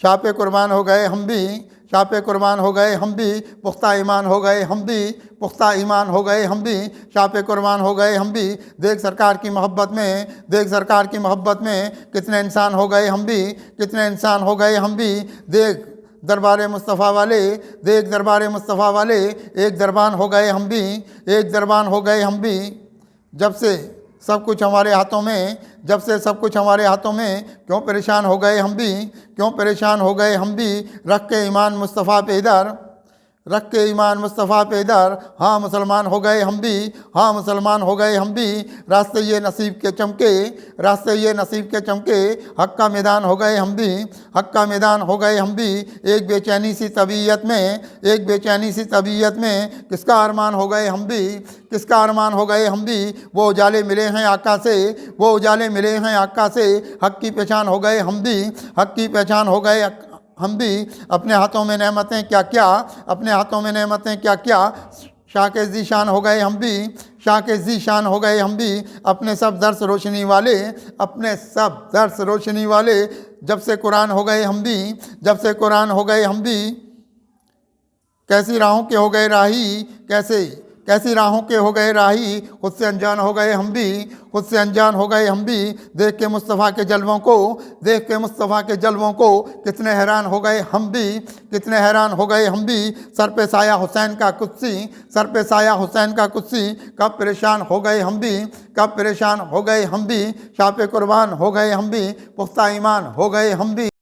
शाह पे कुर्बान हो गए हम भी, शाह पे कुर्बान हो गए हम भी, पुख्ता ईमान हो गए हम भी, पुख्ता ईमान हो गए हम भी, शाह पे कुर्बान हो गए हम भी। देख सरकार की मोहब्बत में, देख सरकार की मोहब्बत में कितने इंसान हो गए हम भी, कितने इंसान हो गए हम भी। देख दरबार मुस्तफ़ा वाले, देख दरबार मुस्तफ़ा वाले, एक दरबान हो गए हम भी, एक दरबान हो गए हम भी। जब से सब कुछ हमारे हाथों में, जब से सब कुछ हमारे हाथों में, क्यों परेशान हो गए हम भी, क्यों परेशान हो गए हम भी। रख के ईमान मुस्तफ़ा पे इधर, रख के ईमान मुस्तफ़ा पे इधर, हाँ मुसलमान हो गए हम भी, हाँ मुसलमान हो गए हम भी। रास्ते ये नसीब के चमके, रास्ते ये नसीब के चमके, हक का मैदान हो गए हम भी, हक का मैदान हो गए हम भी। एक बेचैनी सी तबीयत में, एक बेचैनी सी तबीयत में, किसका अरमान हो गए हम भी, किसका अरमान हो गए हम भी। वो उजाले मिले हैं आका से, वो उजाले मिले हैं आका से, हक की पहचान हो गए हम भी, हक की पहचान हो गए हम भी। अपने हाथों में नेमतें क्या क्या, अपने हाथों में नेमतें क्या क्या, शाह के ज़ीशान हो गए हम भी, शाह के ज़ीशान हो गए हम भी। अपने सब दर्स रोशनी वाले, अपने सब दर्स रोशनी वाले, जब से कुरान हो गए हम भी, जब से कुरान हो गए हम भी। कैसी राहों के हो गए राही, कैसे कैसी राहों के हो गए राही, खुद से अनजान हो गए हम भी, खुद से अनजान हो गए हम भी। देख के मुस्तफ़ा के जलवों को, देख के मुस्तफ़ा के जलवों को, कितने हैरान हो गए हम भी, कितने हैरान हो गए हम भी। सर पे साया हुसैन का कुत्सी, सर पे साया हुसैन का कुत्सी, कब परेशान हो गए हम भी, कब परेशान हो गए हम भी। शाह पे कुर्बान हो गए हम भी, पुख्ता ईमान हो गए हम भी।